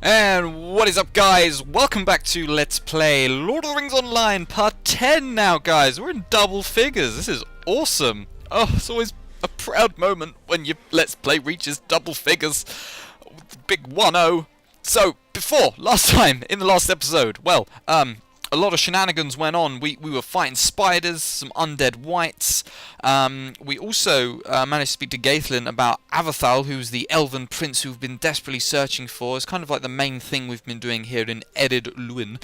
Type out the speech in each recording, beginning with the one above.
And what is up, guys? Welcome back to Let's Play Lord of the Rings Online Part 10 now, guys. We're in double figures. This is awesome. Oh, it's always a proud moment when your Let's Play reaches double figures. Big 1-0. So, last time, in the last episode, well, a lot of shenanigans went on. We were fighting spiders, some undead wights. We also managed to speak to Gaithlin about Avorthal, who's the Elven Prince who we've been desperately searching for. It's kind of like the main thing we've been doing here in Edid Luin.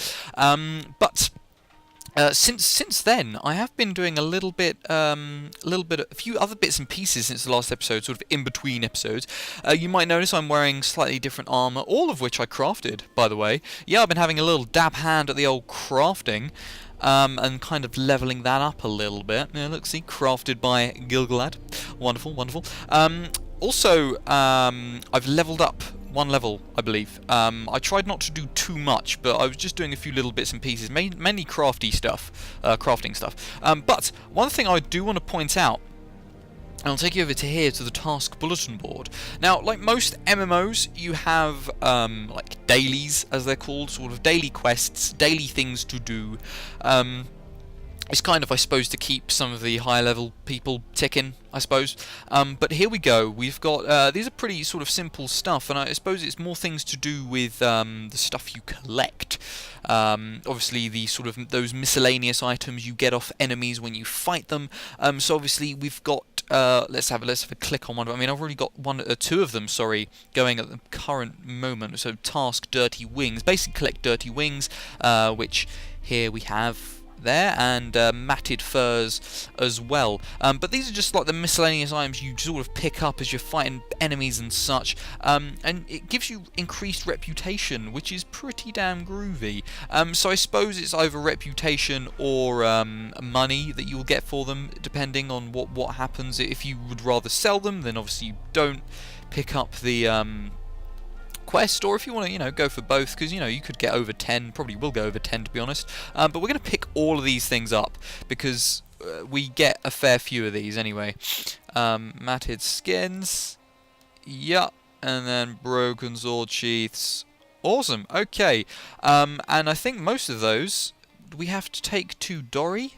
Since then, I have been doing a few other bits and pieces since the last episode, sort of in between episodes. You might notice I'm wearing slightly different armor, all of which I crafted, by the way. Yeah, I've been having a little dab hand at the old crafting, and kind of leveling that up a little bit. Yeah, look, see, crafted by Gilgalad. Wonderful, wonderful. Also, I've leveled up one level, I believe. I tried not to do too much, but I was just doing a few little bits and pieces, mainly crafting stuff. But one thing I do want to point out, and I'll take you over to here to the task bulletin board. Now, like most MMOs, you have like dailies, as they're called, sort of daily quests, daily things to do. It's kind of, I suppose, to keep some of the higher level people ticking, I suppose. But here we go. We've got these are pretty sort of simple stuff, and I suppose it's more things to do with the stuff you collect. Obviously, the sort of those miscellaneous items you get off enemies when you fight them. So obviously, we've got let's have a click on one. I mean, I've already got two of them. Sorry, going at the current moment. So task Dirty Wings. Basically, collect dirty wings, which here we have there, and matted furs as well. But these are just like the miscellaneous items you sort of pick up as you're fighting enemies and such, and it gives you increased reputation, which is pretty damn groovy. So I suppose it's either reputation or money that you will get for them, depending on what happens. If you would rather sell them, then obviously you don't pick up the quest, or if you want to, go for both, because you could get over 10, probably will go over 10 to be honest. But we're going to pick all of these things up because we get a fair few of these anyway. Matted skins, yeah, and then broken sword sheaths. Awesome. Okay, and I think most of those we have to take to Dorry.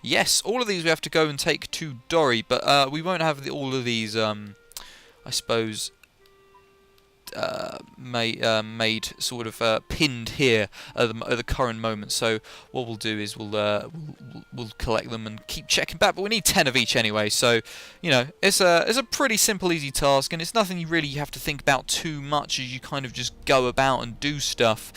Yes, all of these we have to go and take to Dorry, but we won't have all of these. I suppose. Made sort of pinned here at the current moment. So what we'll do is we'll collect them and keep checking back. But we need 10 of each anyway. So it's a pretty simple, easy task, and it's nothing you really have to think about too much as you kind of just go about and do stuff.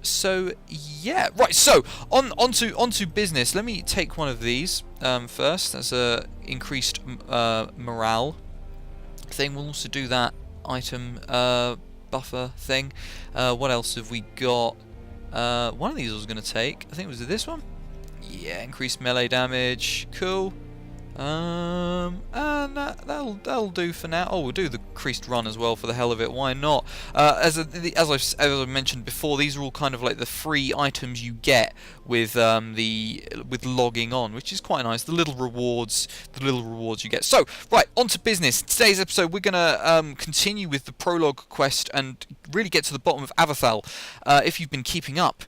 So yeah, right. So onto business. Let me take one of these first. That's a increased morale thing. We'll also do that item buffer thing. What else have we got? One of these I was going to take. I think it was this one. Yeah, increased melee damage. Cool. And that'll do for now. Oh, we'll do the increased run as well for the hell of it. Why not? As I mentioned before, these are all kind of like the free items you get with with logging on, which is quite nice. The little rewards you get. So right, on to business. Today's episode, we're gonna continue with the prologue quest and really get to the bottom of Avorthal. If you've been keeping up.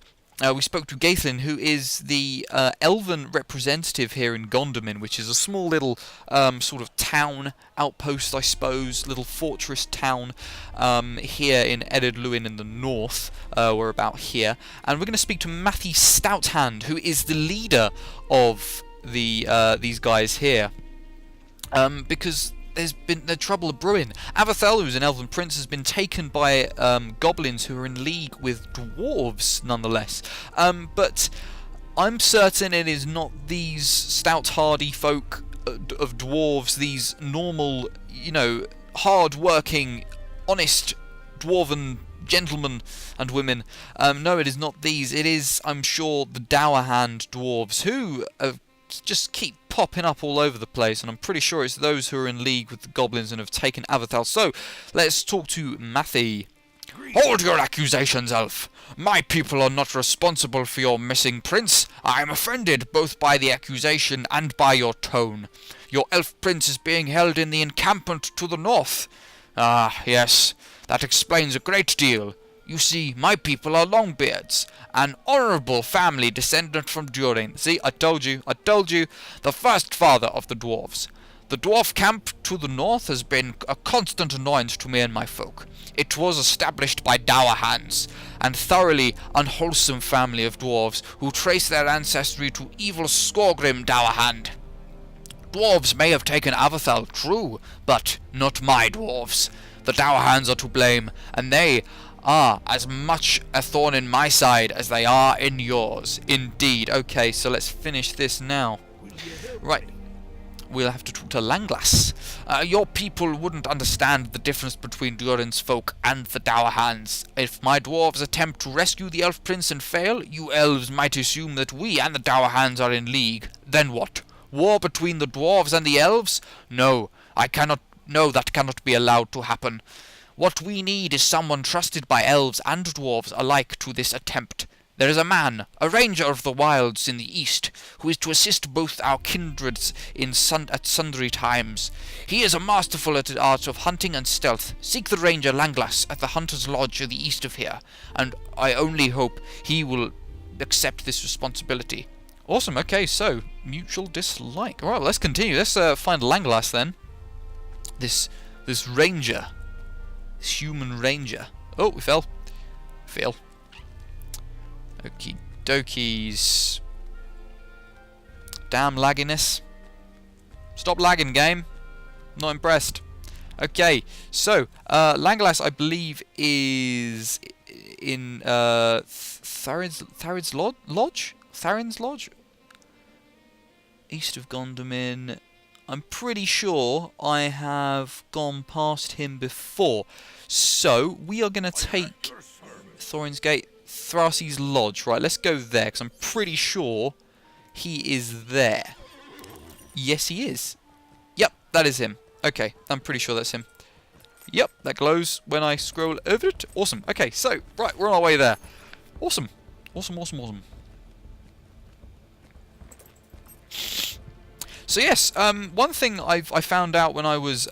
We spoke to Gaithlin, who is the Elven representative here in Gondomin, which is a small little sort of town outpost, I suppose, little fortress town here in Edid Luin in the north. We're about here, and we're going to speak to Matthew Stouthand, who is the leader of these guys here, because there's been the trouble of brewing. Avorthal, who's an Elven Prince, has been taken by goblins who are in league with dwarves, nonetheless. But I'm certain it is not these stout, hardy folk of dwarves, these normal, hard-working, honest dwarven gentlemen and women. No, it is not these. It is, I'm sure, the Dour Hand dwarves who just keep popping up all over the place, and I'm pretty sure it's those who are in league with the goblins and have taken Avorthal. So let's talk to Matthew. Hold your accusations, elf. My people are not responsible for your missing prince. I am offended both by the accusation and by your tone. Your elf prince is being held in the encampment to the north. Ah, yes, That explains a great deal. You see, my people are Longbeards, an honourable family descendant from Dunedain. See, I told you, the first father of the dwarves. The dwarf camp to the north has been a constant annoyance to me and my folk. It was established by dour hands, and thoroughly unwholesome family of dwarves who trace their ancestry to evil Skorgrim Dourhand. Dwarves may have taken Avorthal, true, but not my dwarves. The Dourhands are to blame, and they are as much a thorn in my side as they are in yours. Indeed. Okay, so let's finish this now. Right. We'll have to talk to Langlass. Your people wouldn't understand the difference between Durin's folk and the Dourhands. If my dwarves attempt to rescue the Elf Prince and fail, you elves might assume that we and the Dourhands are in league. Then what? War between the dwarves and the elves? No, that cannot be allowed to happen. What we need is someone trusted by elves and dwarves alike to this attempt. There is a man, a ranger of the wilds in the east, who is to assist both our kindreds at sundry times. He is a masterful at the arts of hunting and stealth. Seek the ranger Langlass at the Hunter's Lodge to the east of here, and I only hope he will accept this responsibility. Awesome, okay, so, mutual dislike. Alright, let's continue. Let's find Langlass then. This ranger. This human ranger. Oh, we fell. Fail. Okie dokies. Damn lagginess. Stop lagging, game. Not impressed. Okay, so Langlass, I believe, is in Tharin's Lodge? Tharin's Lodge? East of Gondomin. I'm pretty sure I have gone past him before. So, we are going to take Thorin's Gate, Thrasi's Lodge. Right, let's go there, because I'm pretty sure he is there. Yes, he is. Yep, that is him. Okay, I'm pretty sure that's him. Yep, that glows when I scroll over it. Awesome. Okay, so, right, we're on our way there. Awesome. Awesome, awesome, awesome. So yes, one thing I found out when I was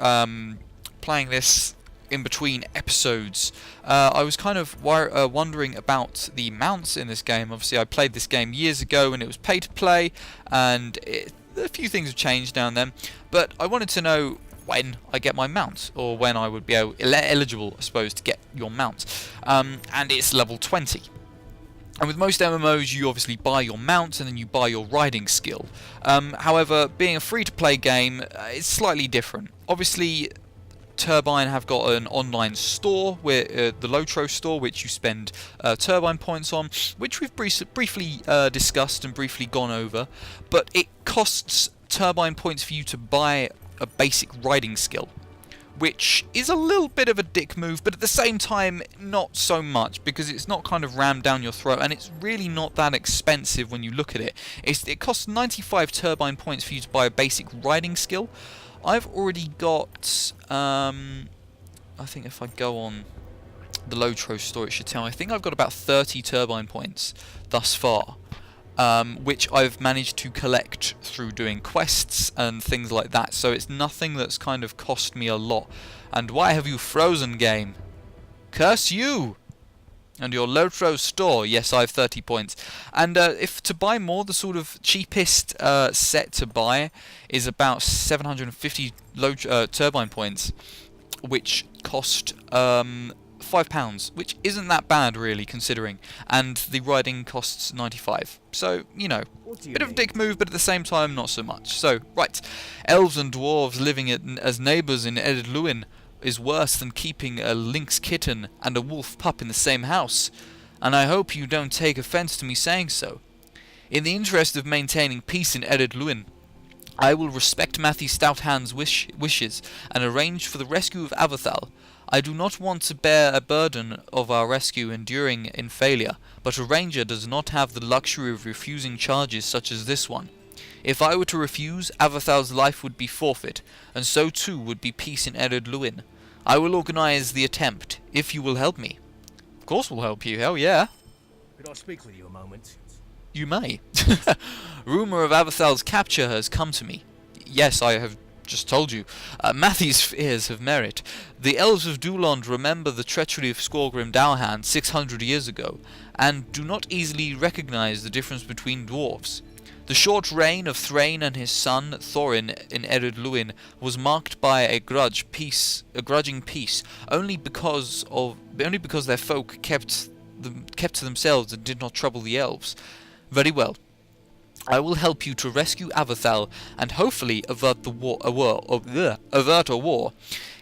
playing this in between episodes, I was kind of wondering about the mounts in this game. Obviously, I played this game years ago and it was pay to play, and a few things have changed down then. But I wanted to know when I get my mount, or when I would be eligible, I suppose, to get your mount. And it's level 20. And with most MMOs, you obviously buy your mount and then you buy your riding skill. However, being a free-to-play game, it's slightly different. Obviously, Turbine have got an online store, where the Lotro store, which you spend Turbine points on, which we've briefly discussed and briefly gone over. But it costs Turbine points for you to buy a basic riding skill, which is a little bit of a dick move, but at the same time not so much, because it's not kind of rammed down your throat, and it's really not that expensive when you look at it. It costs 95 Turbine points for you to buy a basic riding skill. I've already got, I think if I go on the Lotro store, it should tell me, I think I've got about 30 Turbine points thus far. Which I've managed to collect through doing quests and things like that, so it's nothing that's kind of cost me a lot. And why have you frozen, game? Curse you! And your Lotro store, yes, I have 30 points. And if to buy more, the sort of cheapest set to buy is about 750 Turbine points, which cost £5, which isn't that bad really, considering, and the riding costs 95. So, you know, bit of a dick move, but at the same time not so much. So, right, elves and dwarves living as neighbours in Ered Luin is worse than keeping a lynx kitten and a wolf pup in the same house, and I hope you don't take offence to me saying so. In the interest of maintaining peace in Ered Luin, I will respect Matthew Stouthand's wishes and arrange for the rescue of Avorthal. I do not want to bear a burden of our rescue enduring in failure, but a ranger does not have the luxury of refusing charges such as this one. If I were to refuse, Avorthal's life would be forfeit, and so too would be peace in Ered Luin. I will organise the attempt, if you will help me. Of course we'll help you, hell yeah. Could I speak with you a moment? You may. Rumour of Avorthal's capture has come to me. Yes, I have Just told you. Matthew's fears have merit. The elves of Dulond remember the treachery of Squallgrim Dowhand 600 years ago, and do not easily recognize the difference between dwarves. The short reign of Thrain and his son Thorin in Ered Luin was marked by a grudging peace, only because their folk kept to themselves and did not trouble the elves. Very well. I will help you to rescue Avorthal and hopefully avert a war.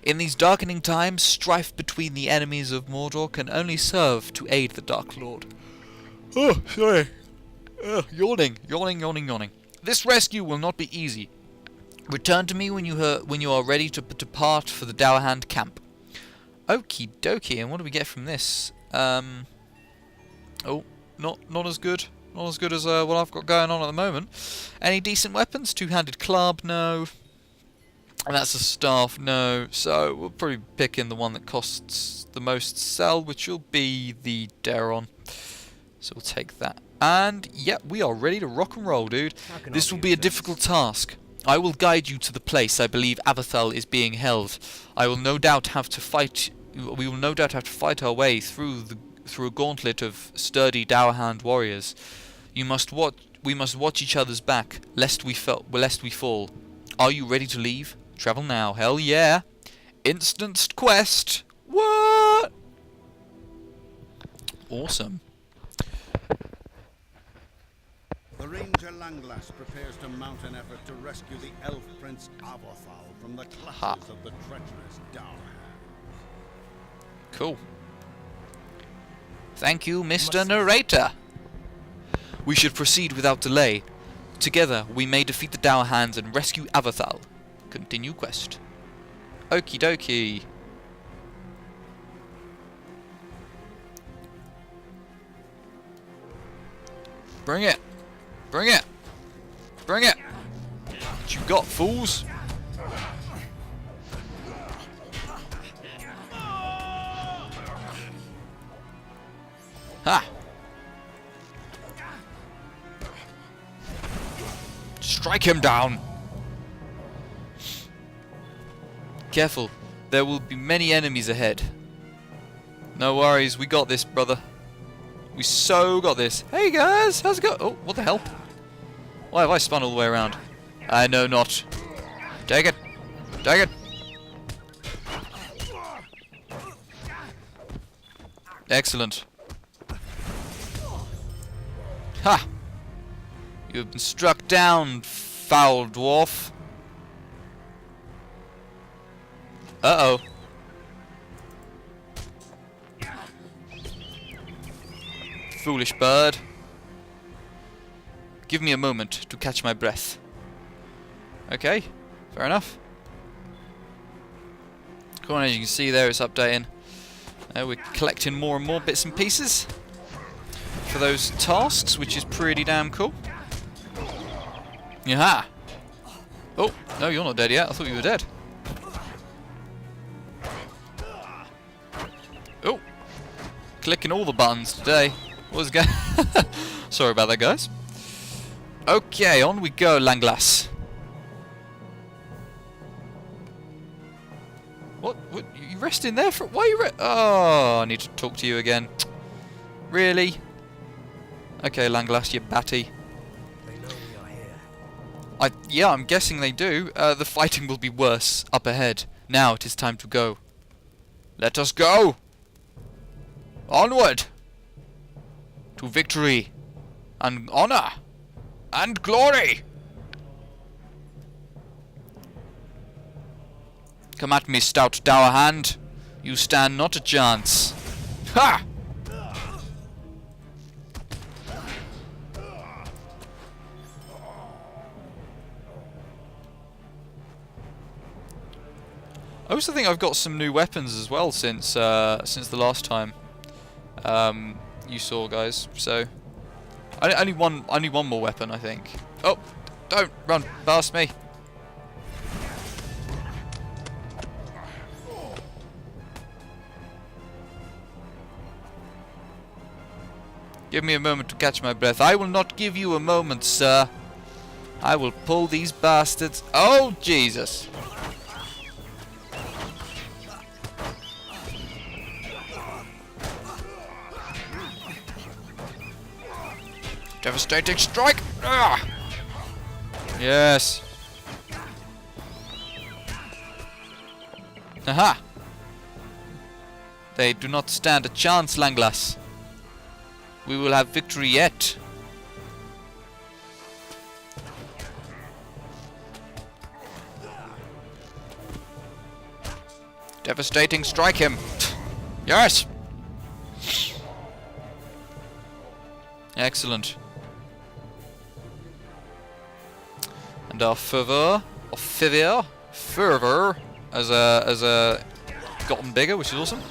In these darkening times, strife between the enemies of Mordor can only serve to aid the Dark Lord. Oh, sorry. Yawning. This rescue will not be easy. Return to me when you are ready to depart for the Dowhand camp. Okie dokie. And what do we get from this? Oh, not as good. Not as good as what I've got going on at the moment. Any decent weapons? Two-handed club? No. And that's a staff? No. So we'll probably pick in the one that costs the most to sell, which will be the Daron. So we'll take that. And, yep, we are ready to rock and roll, dude. This will be a difficult task. I will guide you to the place I believe Avorthal is being held. We will no doubt have to fight our way through a gauntlet of sturdy Dowhand warriors. We must watch each other's back, lest we fall. Are you ready to leave? Travel now. Hell yeah. Instanced quest. What? Awesome. The Ranger Langlass prepares to mount an effort to rescue the Elf Prince Avorthal from the clutches of the treacherous Dowhand. Cool. Thank you, Mr. Narrator. We should proceed without delay. Together, we may defeat the Dowhands and rescue Avorthal. Continue quest. Okie dokie. Bring it. Bring it. Bring it. What you got, fools? Ha! Strike him down! Careful, there will be many enemies ahead. No worries, we got this, brother. We so got this. Hey guys, how's it going? Oh, what the hell? Why have I spun all the way around? I know not. Take it! Take it! Excellent. Ha! You have been struck down, foul dwarf. Uh-oh. Foolish bird. Give me a moment to catch my breath. Okay, fair enough. Cool, as you can see there, it's updating. We're collecting more and more bits and pieces for those tasks, which is pretty damn cool. Yaha! Oh, no, you're not dead yet. I thought you were dead. Oh! Clicking all the buttons today. What was going? Sorry about that, guys. Okay, on we go, Langlass. What? You resting there for? Why are you Oh, I need to talk to you again. Really? Okay, Langlass, you batty. They know we are here. Yeah, I'm guessing they do. The fighting will be worse up ahead. Now it is time to go. Let us go! Onward! To victory and honor and glory! Come at me, stout Dowerhand. You stand not a chance. Ha! I also think I've got some new weapons as well since the last time you saw, guys. So I need one more weapon, I think. Oh, don't run past me. Give me a moment to catch my breath. I will not give you a moment, sir. I will pull these bastards. Oh, Jesus. Devastating strike! Ah! Yes. Aha! They do not stand a chance, Langlass. We will have victory yet. Devastating strike him! Yes! Excellent. And our fervor, as a gotten bigger, which is awesome.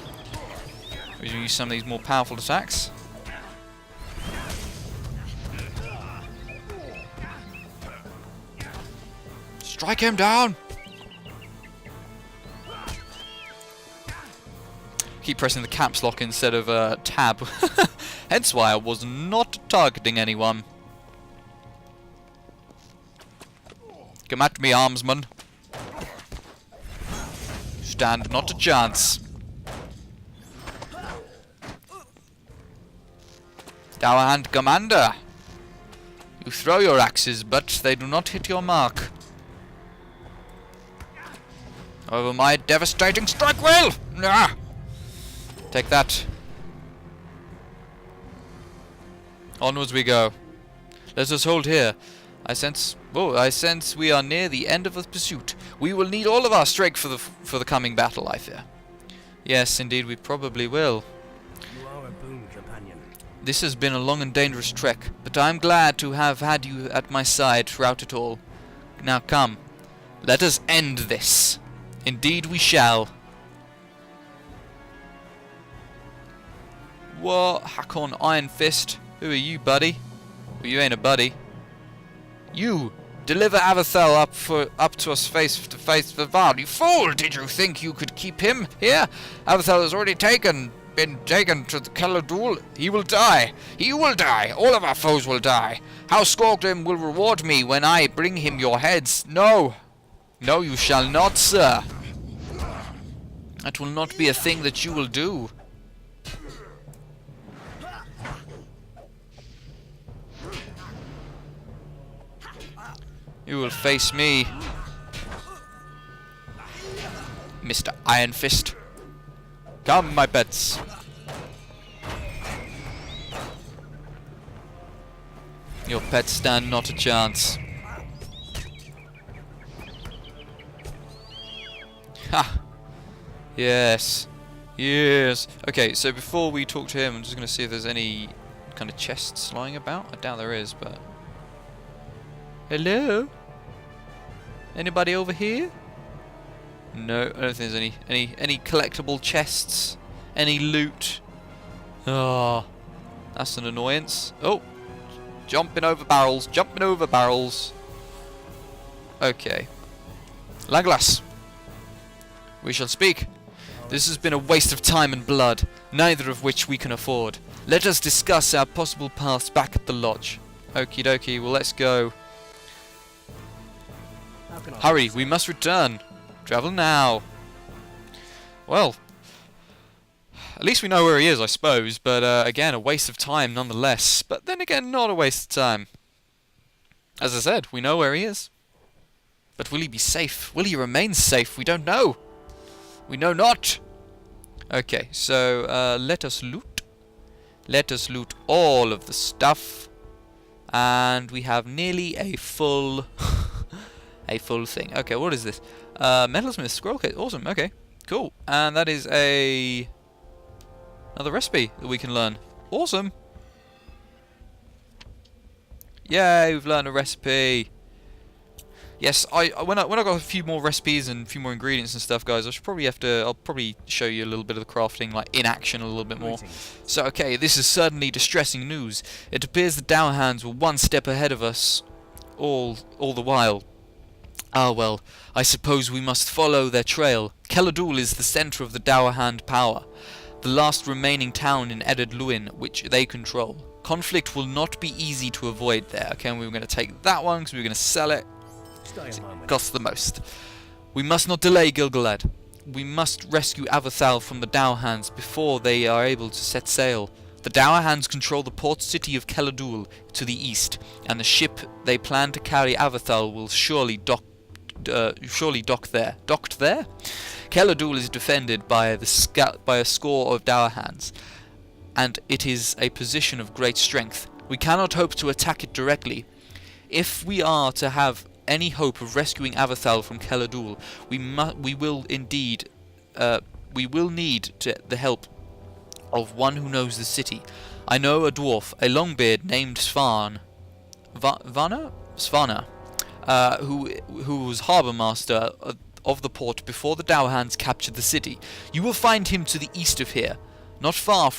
We can use some of these more powerful attacks. Strike him down! Keep pressing the caps lock instead of tab. Hence why I was not targeting anyone. Come at me, armsman. Stand not a chance. Dowerhand Commander! You throw your axes, but they do not hit your mark. However, my devastating strike will! Ah! Take that. Onwards we go. Let us hold here. I sense we are near the end of the pursuit. We will need all of our strength for the coming battle, I fear. Yes, indeed, we probably will. You are a boon companion. This has been a long and dangerous trek, but I am glad to have had you at my side throughout it all. Now come, let us end this. Indeed we shall. What? Hakon Iron Fist? Who are you, buddy? Well, you ain't a buddy. You! Deliver Avorthal up to us face to face with Vard. You fool! Did you think you could keep him here? Avorthal has already been taken to the Caladul. He will die. He will die. All of our foes will die. How Skorgrim will reward me when I bring him your heads. No. No, you shall not, sir. That will not be a thing that you will do. You will face me, Mr. Iron Fist. Come, my pets. Your pets stand not a chance. Ha! Yes. Yes. Okay, so before we talk to him, I'm just going to see if there's any kind of chests lying about. I doubt there is, but... Hello? Anybody over here? No, I don't think there's any collectible chests. Any loot. Oh, that's an annoyance. Oh, jumping over barrels, jumping over barrels. Okay. Langlass, we shall speak. This has been a waste of time and blood, neither of which we can afford. Let us discuss our possible paths back at the lodge. Okie dokie, well let's go. Hurry, we must return. Travel now. Well, at least we know where he is, I suppose, but again, a waste of time nonetheless. But then again, not a waste of time. As I said, we know where he is. But will he be safe? Will he remain safe? We don't know. We know not. Okay, so let us loot. Let us loot all of the stuff. And we have nearly a full... a full thing. Okay, what is this? Metalsmith scroll case. Awesome. Okay, cool. And that is another recipe that we can learn. Awesome. Yay, we've learned a recipe. Yes, when I got a few more recipes and a few more ingredients and stuff, guys, I'll probably show you a little bit of the crafting, like in action, a little bit more. So, okay, this is certainly distressing news. It appears the Dowerhands were one step ahead of us, all the while. Ah well, I suppose we must follow their trail. Caladul is the centre of the Dowerhand power, the last remaining town in Eddard Luin, which they control. Conflict will not be easy to avoid there. Okay, and we were going to take that one because we were going to sell it. It costs the most. We must not delay, Gilgalad. We must rescue Avorthal from the Dowerhands before they are able to set sail. The Dour Hands control the port city of Keladul to the east, and the ship they plan to carry Avorthal will surely dock there. Docked there? Keladul is defended by a score of Dour Hands, and it is a position of great strength. We cannot hope to attack it directly. If we are to have any hope of rescuing Avorthal from Keladul, we will need the help of one who knows the city. I know a dwarf, a longbeard named Svana, who was harbour master of the port before the Dour Hands captured the city. You will find him to the east of here, not far from